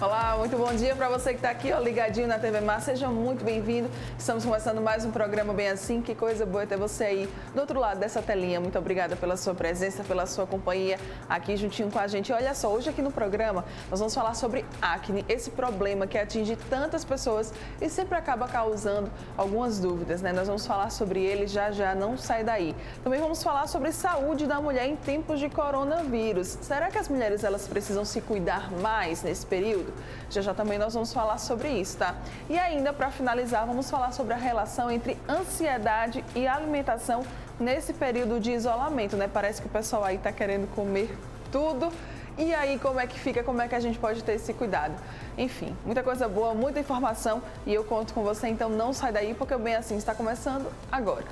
Olá, muito bom dia para você que está aqui, ó, ligadinho na TV Mar. Seja muito bem-vindo. Estamos começando mais um programa Bem Assim. Que coisa boa ter você aí do outro lado dessa telinha. Muito obrigada pela sua presença, pela sua companhia aqui juntinho com a gente. Olha só, hoje aqui no programa nós vamos falar sobre acne, esse problema que atinge tantas pessoas e sempre acaba causando algumas dúvidas, né? Nós vamos falar sobre ele já, não sai daí. Também vamos falar sobre saúde da mulher em tempos de coronavírus. Será que as mulheres elas precisam se cuidar mais nesse período? Já também nós vamos falar sobre isso, tá? E ainda, para finalizar, vamos falar sobre a relação entre ansiedade e alimentação nesse período de isolamento, né? Parece que o pessoal aí tá querendo comer tudo. E aí, como é que fica? Como é que a gente pode ter esse cuidado? Enfim, muita coisa boa, muita informação e eu conto com você, então não sai daí, porque o Bem Assim está começando agora.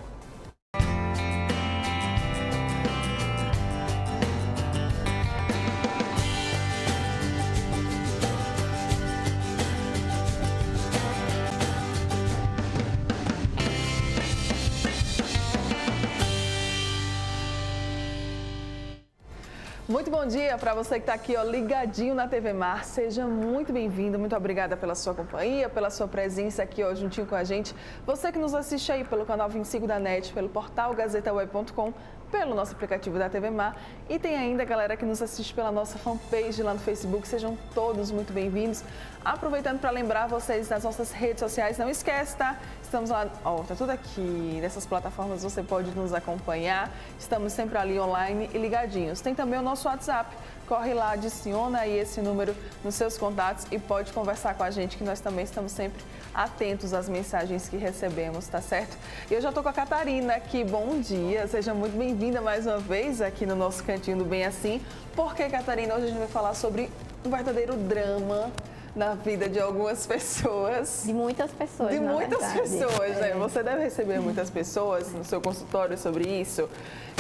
Muito bom dia para você que está aqui, ó, ligadinho na TV Mar. Seja muito bem-vindo, muito obrigada pela sua companhia, pela sua presença aqui, ó, juntinho com a gente. Você que nos assiste aí pelo canal 25 da NET, pelo portal gazetaweb.com, pelo nosso aplicativo da TV Mar e tem ainda a galera que nos assiste pela nossa fanpage lá no Facebook. Sejam todos muito bem-vindos. Aproveitando para lembrar vocês das nossas redes sociais, não esquece, tá? Estamos lá, ó, tá tudo aqui nessas plataformas, você pode nos acompanhar. Estamos sempre ali online e ligadinhos. Tem também o nosso WhatsApp. Corre lá, adiciona aí esse número nos seus contatos e pode conversar com a gente, que nós também estamos sempre atentos às mensagens que recebemos, tá certo? E eu já tô com a Catarina aqui, bom dia, seja muito bem-vinda mais uma vez aqui no nosso Cantinho do Bem Assim. Porque, Catarina, hoje a gente vai falar sobre um verdadeiro drama na vida de algumas pessoas. De muitas pessoas, De muitas pessoas, né? É. Você deve receber muitas pessoas no seu consultório sobre isso.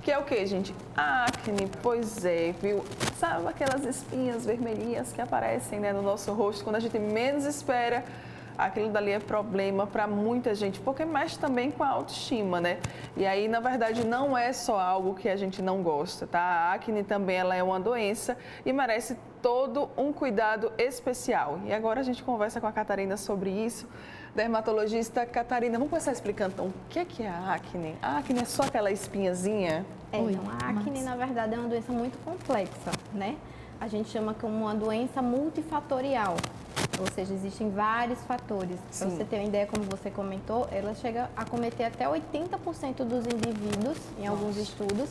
Que é o quê, gente? Acne, pois é, viu? Sabe aquelas espinhas vermelhinhas que aparecem, né, no nosso rosto quando a gente menos espera? Aquilo dali é problema para muita gente, porque mexe também com a autoestima, né? E aí, na verdade, não é só algo que a gente não gosta, tá? A acne também ela é uma doença e merece todo um cuidado especial. E agora a gente conversa com a Catarina sobre isso. Dermatologista Catarina, vamos começar explicando então o que é a acne? A acne é só aquela espinhazinha? Então, a acne, na verdade, é uma doença muito complexa, né? A gente chama como uma doença multifatorial. Ou seja, existem vários fatores. Para você ter uma ideia, como você comentou, ela chega a cometer até 80% dos indivíduos, em alguns estudos,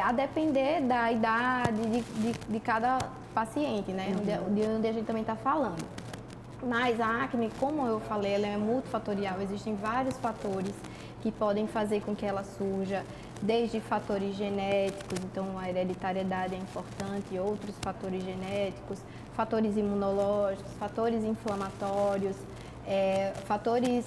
a depender da idade de cada paciente, né? De onde a gente também está falando. Mas a acne, como eu falei, ela é multifatorial. Existem vários fatores que podem fazer com que ela surja, desde fatores genéticos, então a hereditariedade é importante, outros fatores genéticos, fatores imunológicos, fatores inflamatórios, fatores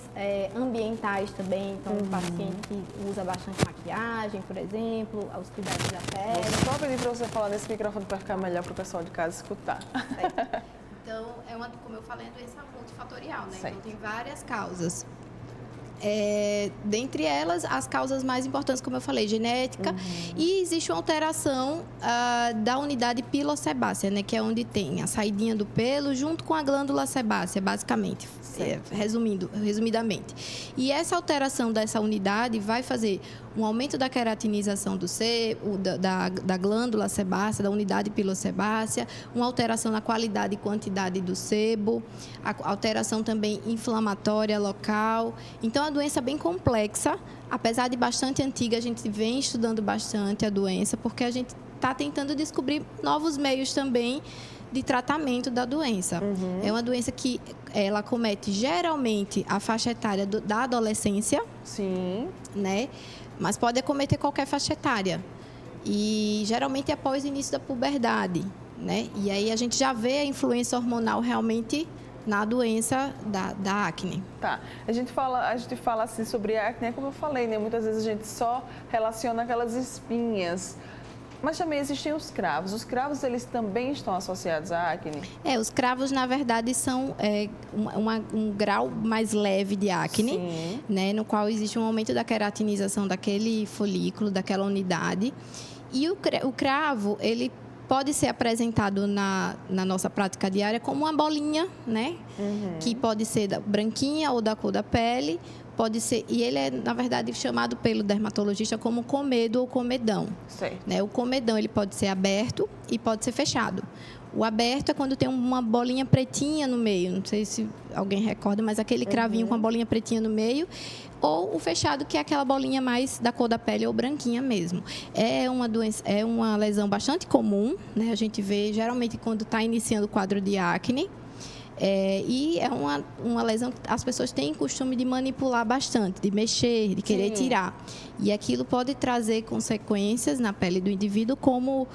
ambientais também, então o paciente que usa bastante maquiagem, por exemplo, os cuidados da pele. Vou só pedir para você falar nesse microfone para ficar melhor para o pessoal de casa escutar. Então, como eu falei, é uma doença multifatorial, né? Certo. Então tem várias causas. Dentre elas, as causas mais importantes, como eu falei, genética, e existe uma alteração da unidade pilosebácea, né, que é onde tem a saidinha do pelo junto com a glândula sebácea, basicamente, resumidamente. E essa alteração dessa unidade vai fazer um aumento da queratinização do sebo, da glândula sebácea, da unidade pilosebácea, uma alteração na qualidade e quantidade do sebo, a alteração também inflamatória local. Então, é uma doença bem complexa, apesar de bastante antiga, a gente vem estudando bastante a doença, porque a gente está tentando descobrir novos meios também de tratamento da doença. É uma doença que ela comete geralmente a faixa etária da adolescência. Sim. Né? Mas pode acometer qualquer faixa etária. E geralmente é após o início da puberdade, né? E aí a gente já vê a influência hormonal realmente na doença da acne. Tá. A gente fala assim sobre a acne, como eu falei, né? Muitas vezes a gente só relaciona aquelas espinhas. Mas também existem os cravos. Os cravos, eles também estão associados à acne? Os cravos, na verdade, são um grau mais leve de acne, né, no qual existe um aumento da queratinização daquele folículo, daquela unidade. E o cravo, ele pode ser apresentado na nossa prática diária como uma bolinha, né? Que pode ser branquinha ou da cor da pele. Pode ser, e ele é, na verdade, chamado pelo dermatologista como comedo ou comedão. Certo. Né? O comedão ele pode ser aberto e pode ser fechado. O aberto é quando tem uma bolinha pretinha no meio. Não sei se alguém recorda, mas aquele cravinho com a bolinha pretinha no meio. Ou o fechado, que é aquela bolinha mais da cor da pele ou branquinha mesmo. É uma doença, é uma lesão bastante comum, né? A gente vê geralmente quando está iniciando o quadro de acne. E é uma lesão que as pessoas têm costume de manipular bastante, de mexer, de querer tirar. E aquilo pode trazer consequências na pele do indivíduo, como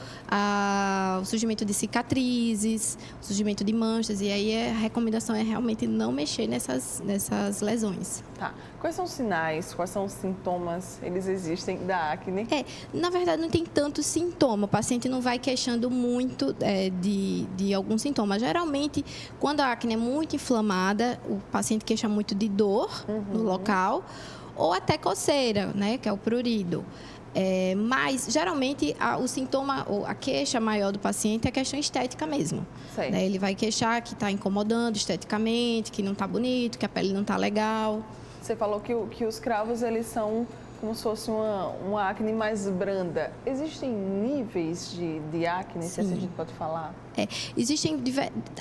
o surgimento de cicatrizes, o surgimento de manchas. E aí a recomendação é realmente não mexer nessas lesões. Tá. Quais são os sinais, quais são os sintomas, eles existem, da acne? Na verdade, não tem tanto sintoma. O paciente não vai queixando muito de algum sintoma. Geralmente, quando a acne é muito inflamada, o paciente queixa muito de dor no local, ou até coceira, né, que é o prurido. Mas, geralmente, o sintoma, ou a queixa maior do paciente é a questão estética mesmo. Né? Ele vai queixar que está incomodando esteticamente, que não está bonito, que a pele não está legal. Você falou que os cravos, eles são como se fosse uma acne mais branda. Existem níveis de acne, se assim a gente pode falar? Existem,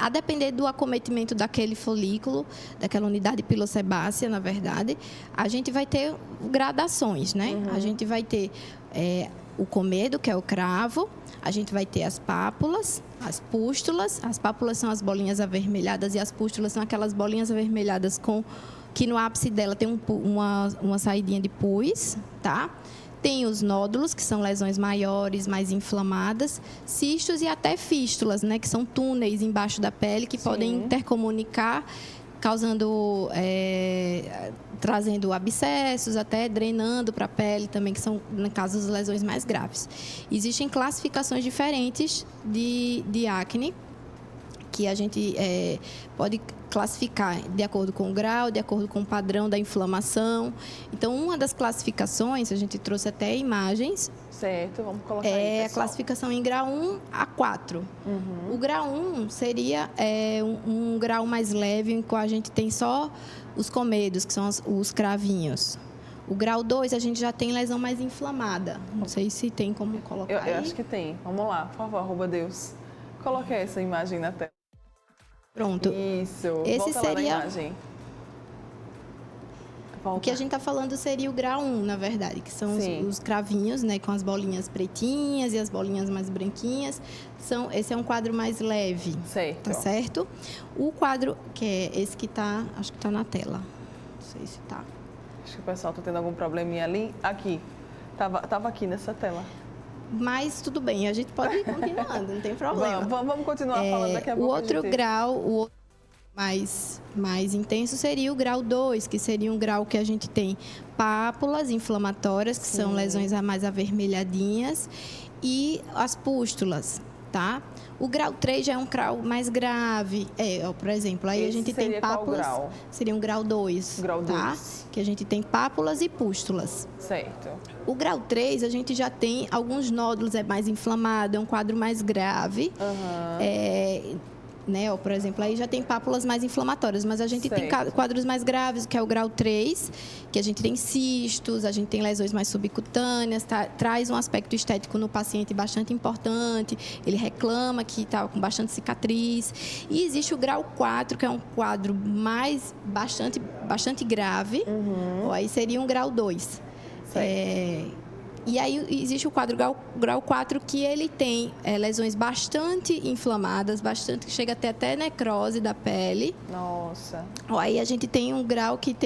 a depender do acometimento daquele folículo, daquela unidade pilosebácea, na verdade, a gente vai ter gradações, né? A gente vai ter o comedo, que é o cravo, a gente vai ter as pápulas, as pústulas. As pápulas são as bolinhas avermelhadas e as pústulas são aquelas bolinhas avermelhadas que no ápice dela tem uma saidinha de pus, tá? Tem os nódulos, que são lesões maiores, mais inflamadas, cistos e até fístulas, né? Que são túneis embaixo da pele que podem intercomunicar, causando, trazendo abscessos, até drenando para a pele também, que são, no caso, as lesões mais graves. Existem classificações diferentes de acne, que a gente pode classificar de acordo com o grau, de acordo com o padrão da inflamação. Então, uma das classificações, a gente trouxe até imagens. Certo, vamos colocar aí, pessoal. A classificação em grau 1 a 4. O grau 1 seria um grau mais leve, em que a gente tem só os comedos, que são os cravinhos. O grau 2, a gente já tem lesão mais inflamada. Não sei se tem como colocar aí. Eu acho que tem. Vamos lá, por favor, arroba Deus. Coloque essa imagem na tela. Pronto. Isso. Esse Volta seria... lá na imagem. O que a gente está falando seria o grau 1, na verdade, que são os cravinhos, né, com as bolinhas pretinhas e as bolinhas mais branquinhas. Esse é um quadro mais leve. Certo. Tá certo? O quadro, que é esse que está, acho que está na tela. Não sei se está. Acho que o pessoal está tendo algum probleminha ali. Aqui. Tava aqui nessa tela. Mas tudo bem, a gente pode ir continuando, não tem problema. Vamos continuar falando daqui a pouco. O outro grau, o outro mais intenso seria o grau 2, que seria um grau que a gente tem pápulas inflamatórias, que são lesões mais avermelhadinhas, e as pústulas, tá? O grau 3 já é um grau mais grave. Por exemplo, aí a gente tem pápulas. Qual grau? Seria um grau 2. Grau 2. Tá? Que a gente tem pápulas e pústulas. Certo. O grau 3, a gente já tem alguns nódulos, é mais inflamado, é um quadro mais grave. Né? Por exemplo, aí já tem pápulas mais inflamatórias, mas a gente tem quadros mais graves, que é o grau 3, que a gente tem cistos, a gente tem lesões mais subcutâneas, traz um aspecto estético no paciente bastante importante, ele reclama que está com bastante cicatriz. E existe o grau 4, que é um quadro bastante grave, aí seria um grau 2. E aí existe o quadro grau 4, que ele tem lesões bastante inflamadas, que chega até necrose da pele. Nossa. Aí a gente tem um grau que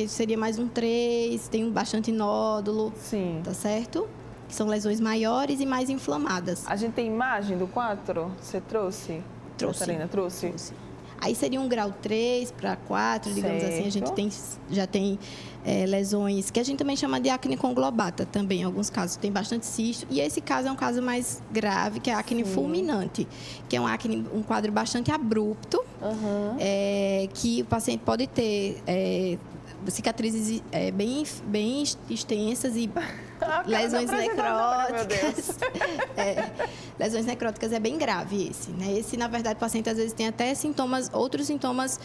seria mais um 3, tem bastante nódulo. Sim. Tá certo? Que são lesões maiores e mais inflamadas. A gente tem imagem do 4? Você trouxe? Trouxe. Catarina, trouxe? Aí seria um grau 3 para 4, digamos assim. A gente já tem lesões, que a gente também chama de acne conglobata também, em alguns casos. Tem bastante cisto. E esse caso é um caso mais grave, que é a acne fulminante, que é um quadro bastante abrupto, que o paciente pode ter cicatrizes bem extensas e lesões necróticas. Meu Deus. Lesões necróticas é bem grave esse, né? Esse, na verdade, o paciente às vezes tem até sintomas, outros sintomas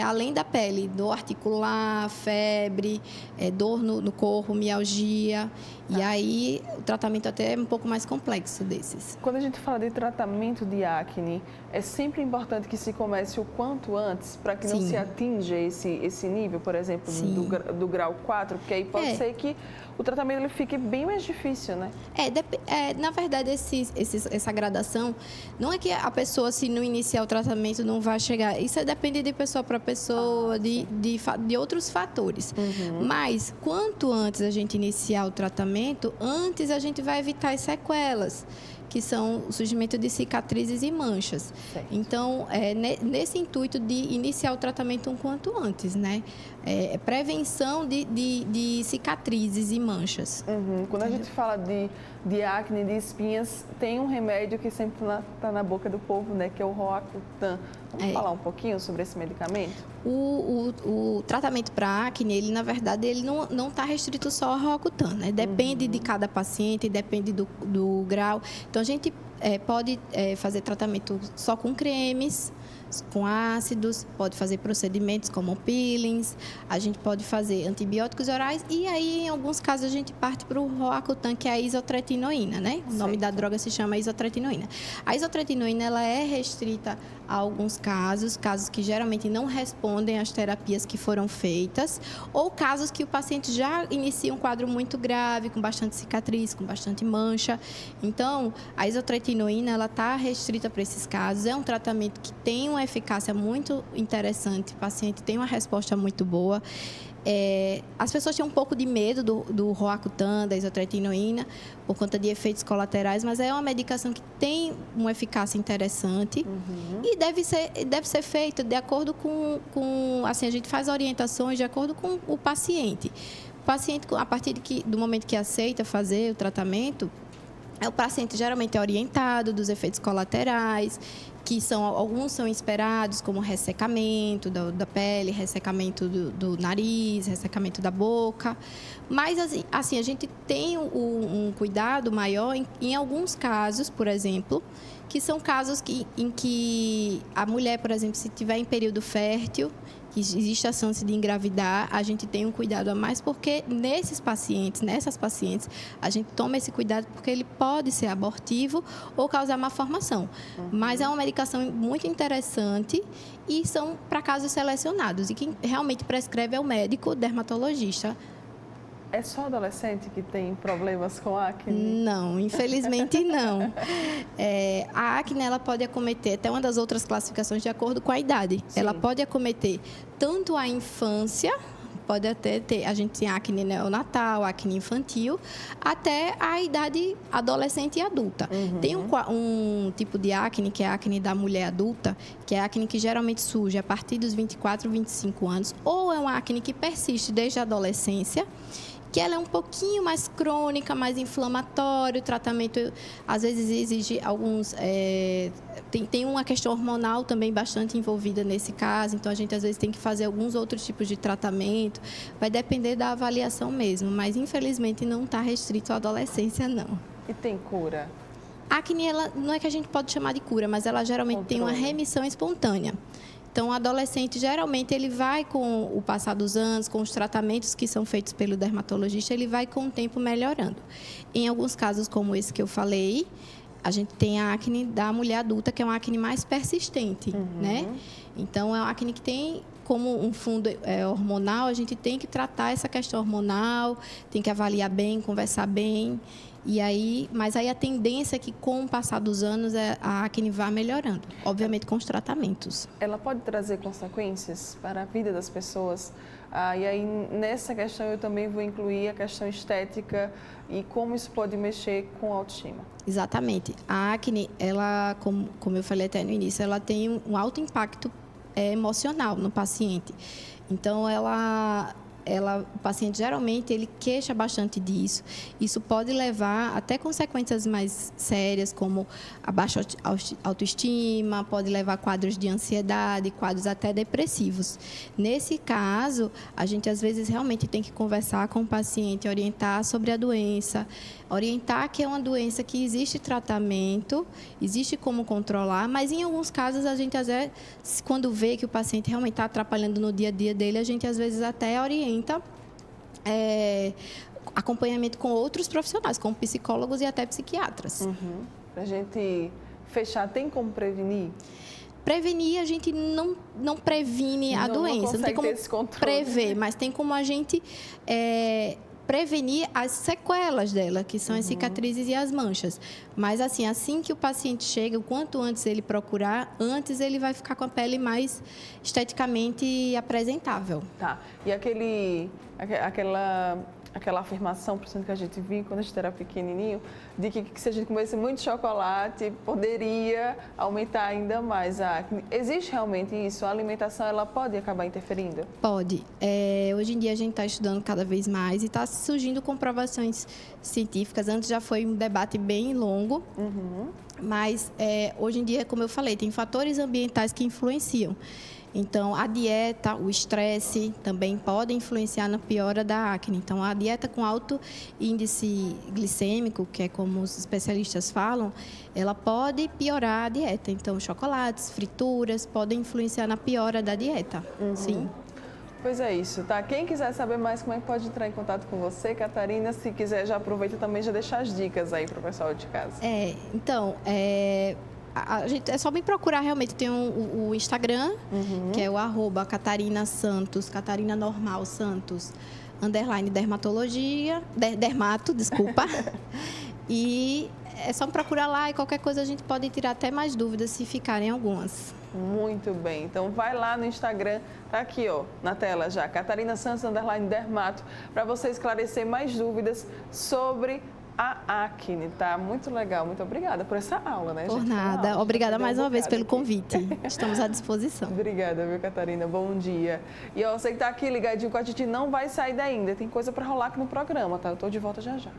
além da pele, dor articular, febre, dor no corpo, mialgia. E aí o tratamento até é um pouco mais complexo desses. Quando a gente fala de tratamento de acne, é sempre importante que se comece o quanto antes para que não se atinja esse nível, por exemplo, do grau 4, porque aí pode ser que o tratamento ele fique bem mais difícil, né? Na verdade, essa gradação, não é que a pessoa, se não iniciar o tratamento, não vai chegar. Isso depende de pessoa para pessoa, de outros fatores. Mas, quanto antes a gente iniciar o tratamento, antes a gente vai evitar as sequelas, que são o surgimento de cicatrizes e manchas. Certo. Então, nesse intuito de iniciar o tratamento um quanto antes, né? Prevenção de cicatrizes e manchas. Quando a gente fala de acne, de espinhas, tem um remédio que sempre está na boca do povo, né? Que é o Roacutan. Vamos falar um pouquinho sobre esse medicamento? O tratamento para acne, ele, na verdade, ele não está restrito só ao Roacutan, né? Depende de cada paciente, depende do grau. Então, a gente pode fazer tratamento só com cremes, com ácidos, pode fazer procedimentos como peelings, a gente pode fazer antibióticos orais e aí, em alguns casos, a gente parte para o Roacutan, que é a isotretinoína, né? O nome da droga se chama isotretinoína. A isotretinoína, ela é restrita a alguns casos que geralmente não respondem às terapias que foram feitas, ou casos que o paciente já inicia um quadro muito grave, com bastante cicatriz, com bastante mancha. Então, a isotretinoína, ela está restrita para esses casos. É um tratamento que tem uma eficácia muito interessante, o paciente tem uma resposta muito boa. As pessoas têm um pouco de medo do Roacutan, da isotretinoína, por conta de efeitos colaterais, mas é uma medicação que tem uma eficácia interessante e deve ser feita de acordo com assim, a gente faz orientações de acordo com o paciente. O paciente, a partir do momento que aceita fazer o tratamento, o paciente geralmente é orientado dos efeitos colaterais, que alguns são esperados, como ressecamento da pele, ressecamento do nariz, ressecamento da boca. Mas, assim, a gente tem um cuidado maior em alguns casos, por exemplo, que são casos em que a mulher, por exemplo, se estiver em período fértil, que existe a chance de engravidar, a gente tem um cuidado a mais, porque nessas pacientes, a gente toma esse cuidado porque ele pode ser abortivo ou causar malformação. Mas é uma medicação muito interessante e são para casos selecionados. E quem realmente prescreve é o médico dermatologista. É só adolescente que tem problemas com acne? Não, infelizmente não. A acne, ela pode acometer, até uma das outras classificações, de acordo com a idade. Sim. Ela pode acometer tanto a infância, pode até ter, a gente tem acne neonatal, acne infantil, até a idade adolescente e adulta. Tem um tipo de acne, que é a acne da mulher adulta, que é a acne que geralmente surge a partir dos 24, 25 anos, ou é uma acne que persiste desde a adolescência, que ela é um pouquinho mais crônica, mais inflamatória, o tratamento às vezes exige alguns... Tem uma questão hormonal também bastante envolvida nesse caso, então a gente às vezes tem que fazer alguns outros tipos de tratamento, vai depender da avaliação mesmo, mas infelizmente não está restrito à adolescência, não. E tem cura? A acne, ela, não é que a gente pode chamar de cura, mas ela geralmente tem uma remissão espontânea. Então, o adolescente, geralmente, ele vai, com o passar dos anos, com os tratamentos que são feitos pelo dermatologista, ele vai, com o tempo, melhorando. Em alguns casos, como esse que eu falei, a gente tem a acne da mulher adulta, que é uma acne mais persistente, né? Então, é uma acne que tem, como um fundo hormonal, a gente tem que tratar essa questão hormonal, tem que avaliar bem, conversar bem. Mas aí a tendência é que, com o passar dos anos, a acne vá melhorando, obviamente com os tratamentos. Ela pode trazer consequências para a vida das pessoas? E aí, nessa questão, eu também vou incluir a questão estética e como isso pode mexer com a autoestima. Exatamente. A acne, ela, como eu falei até no início, ela tem um alto impacto emocional no paciente. Então, ela o paciente geralmente ele queixa bastante disso. Isso pode levar até consequências mais sérias, como a baixa autoestima, pode levar a quadros de ansiedade, quadros até depressivos. Nesse caso, a gente às vezes realmente tem que conversar com o paciente, orientar sobre a doença, orientar que é uma doença que existe tratamento, existe como controlar, mas em alguns casos a gente às vezes, quando vê que o paciente realmente está atrapalhando no dia a dia dele, a gente às vezes até orienta acompanhamento com outros profissionais, como psicólogos e até psiquiatras. Para a gente fechar, tem como prevenir? Prevenir, a gente não previne a doença, não tem como prever, mas tem como a gente prevenir as sequelas dela, que são as cicatrizes e as manchas. Mas, assim que o paciente chega, o quanto antes ele procurar, antes ele vai ficar com a pele mais esteticamente apresentável. Tá. E aquela afirmação, por exemplo, que a gente viu quando a gente era pequenininho, de que se a gente comesse muito chocolate, poderia aumentar ainda mais a acne. Existe realmente isso? A alimentação, ela pode acabar interferindo? Pode. Hoje em dia a gente está estudando cada vez mais e está surgindo comprovações científicas. Antes já foi um debate bem longo, mas hoje em dia, como eu falei, tem fatores ambientais que influenciam. Então, a dieta, o estresse também podem influenciar na piora da acne. Então, a dieta com alto índice glicêmico, que é como os especialistas falam, ela pode piorar a dieta. Então, chocolates, frituras podem influenciar na piora da dieta. Sim. Pois é isso, tá? Quem quiser saber mais, como é que pode entrar em contato com você, Catarina? Se quiser, já aproveita também, já deixa as dicas aí para o pessoal de casa. É só me procurar realmente, tem o Instagram, que é o @CatarinaSantos, Catarina Normal Santos, _ dermatologia, desculpa. E é só me procurar lá e qualquer coisa a gente pode tirar até mais dúvidas se ficarem algumas. Muito bem, então vai lá no Instagram, tá aqui ó, na tela já, Catarina Santos _ dermato, para você esclarecer mais dúvidas sobre a acne, tá? Muito legal, muito obrigada por essa aula, né, gente? Por nada, obrigada mais uma vez pelo convite. Estamos à disposição. Obrigada, viu, Catarina? Bom dia. E ó, você que tá aqui ligadinho com a gente, não vai sair daí ainda, tem coisa para rolar aqui no programa, tá? Eu tô de volta já já.